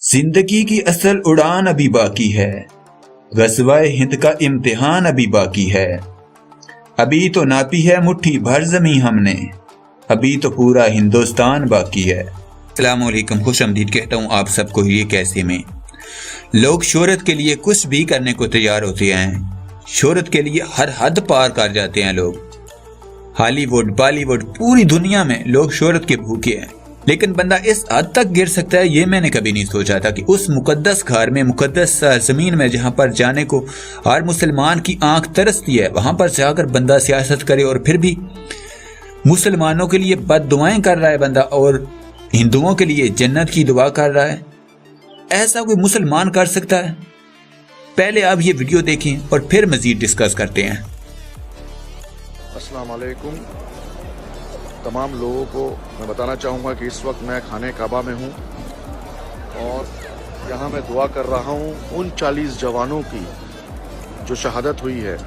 जिंदगी की असल उड़ान अभी बाकी है, ग़ज़वाए हिंद का इम्तिहान अभी बाकी है। अभी तो नापी है मुट्ठी भर ज़मीं हमने, अभी तो पूरा हिंदुस्तान बाकी है। अस्सलामु अलैकुम, खुश आमदीद कहता हूँ आप सबको। ये कैसे में लोग शोहरत के लिए कुछ भी करने को तैयार होते हैं, शोहरत के लिए हर हद पार कर जाते हैं लोग। हॉलीवुड, बॉलीवुड, पूरी दुनिया में लोग शोहरत के भूखे हैं। लेकिन बंदा इस हद तक गिर सकता है, ये मैंने कभी नहीं सोचा था कि उस मुकद्दस घर में, मुकद्दस ज़मीन में जहाँ पर जाने को हर मुसलमान की आंख तरसती है, वहाँ पर जाकर बंदा सियासत करे और फिर भी मुसलमानों के लिए बद्दुआएं कर रहा है बंदा, और हिंदुओं के लिए जन्नत की दुआ कर रहा है। ऐसा कोई मुसलमान कर सकता है? पहले आप ये वीडियो देखें और फिर मजीद डिस्कस करते हैं। अस्सलाम वालेकुम तमाम लोगों को मैं बताना चाहूँगा कि इस वक्त मैं खाने काबा में हूँ और यहाँ मैं दुआ कर रहा हूँ उन 40 जवानों की जो शहादत हुई है,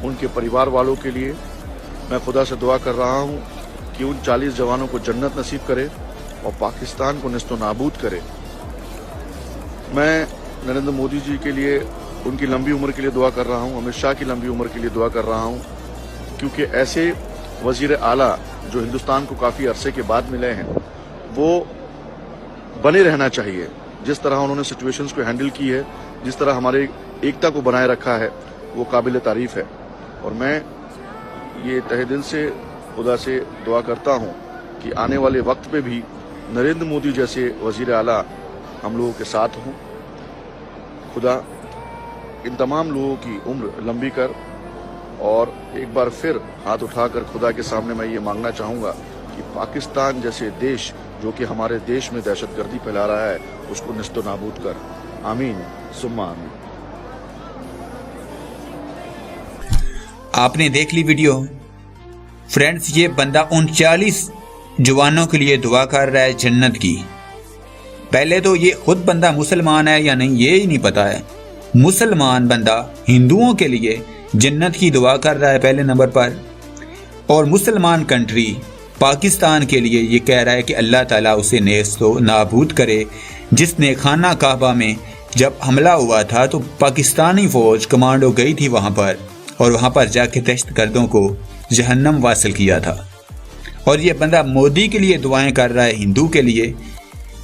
उनके परिवार वालों के लिए। मैं खुदा से दुआ कर रहा हूँ कि उन 40 जवानों को जन्नत नसीब करे और पाकिस्तान को नेस्तो नाबूद करे। मैं नरेंद्र मोदी जी के लिए, उनकी लंबी उम्र के लिए दुआ कर रहा हूँ, अमित शाह की लंबी उम्र के लिए दुआ कर रहा हूँ, क्योंकि ऐसे वज़ीर आला जो हिंदुस्तान को काफ़ी अरसे के बाद मिले हैं, वो बने रहना चाहिए। जिस तरह उन्होंने सिचुएशंस को हैंडल की है, जिस तरह हमारे एकता को बनाए रखा है, वो काबिल तारीफ़ है। और मैं ये तहे दिल से खुदा से दुआ करता हूँ कि आने वाले वक्त पे भी नरेंद्र मोदी जैसे वज़ीर आला हम लोगों के साथ हों। खुदा इन तमाम लोगों की उम्र लंबी कर। और एक बार फिर हाथ उठाकर खुदा के सामने मैं ये मांगना चाहूँगा कि पाकिस्तान जैसे देश जो कि हमारे देश में दहशतगर्दी फैला रहा है, उसको निस्तो नाबूद कर। आमीन सुम्मा आमीन। आपने देख ली वीडियो फ्रेंड्स। ये बंदा उन 40 जवानों के लिए दुआ कर रहा है जन्नत की। पहले तो ये खुद बंदा मुसलमान है या नहीं, ये ही नहीं पता है। मुसलमान बंदा हिंदुओं के लिए जन्नत की दुआ कर रहा है पहले नंबर पर, और मुसलमान कंट्री पाकिस्तान के लिए ये कह रहा है कि अल्लाह ताला उसे नेस्तो नाबूद करे। जिसने खाना काबा में जब हमला हुआ था तो पाकिस्तानी फौज कमांडो गई थी वहाँ पर, और वहाँ पर जाके दहशतगर्दों को जहन्नम वासिल किया था। और ये बंदा मोदी के लिए दुआएं कर रहा है, हिंदू के लिए,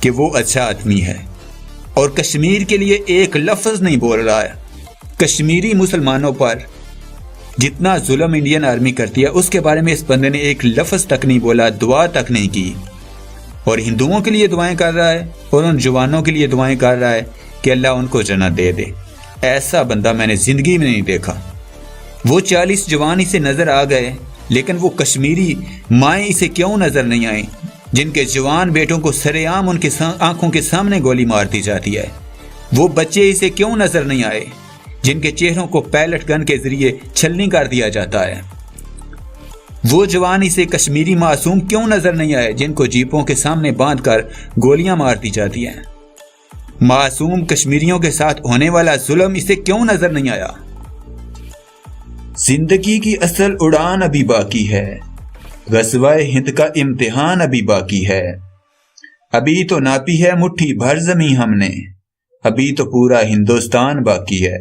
कि वो अच्छा आदमी है, और कश्मीर के लिए एक लफ्ज़ नहीं बोल रहा है। कश्मीरी मुसलमानों पर जितना जुल्म इंडियन आर्मी करती है, उसके बारे में इस बंदे ने एक लफ्ज़ तक नहीं बोला, दुआ तक नहीं की। और हिंदुओं के लिए दुआएं कर रहा है और उन जवानों के लिए दुआएं कर रहा है कि अल्लाह उनको जन्नत दे दे। ऐसा बंदा मैंने ज़िंदगी में नहीं देखा। वो 40 जवान इसे नज़र आ गए, लेकिन वो कश्मीरी माएँ इसे क्यों नज़र नहीं आई, जिनके जवान बेटों को सरेआम उनके आंखों के सामने गोली मार दी जाती है। वो बच्चे इसे क्यों नज़र नहीं आए, जिनके चेहरों को पैलेट गन के जरिए छलनी कर दिया जाता है। वो जवान इसे कश्मीरी मासूम क्यों नजर नहीं आए, जिनको जीपों के सामने बांधकर गोलियां मार दी जाती हैं। मासूम कश्मीरियों के साथ होने वाला जुल्म इसे क्यों नजर नहीं आया। जिंदगी की असल उड़ान अभी बाकी है, ग़ज़वाए हिंद का इम्तिहान अभी बाकी है। अभी तो नापी है मुट्ठी भर ज़मीं हमने, अभी तो पूरा हिंदुस्तान बाकी है।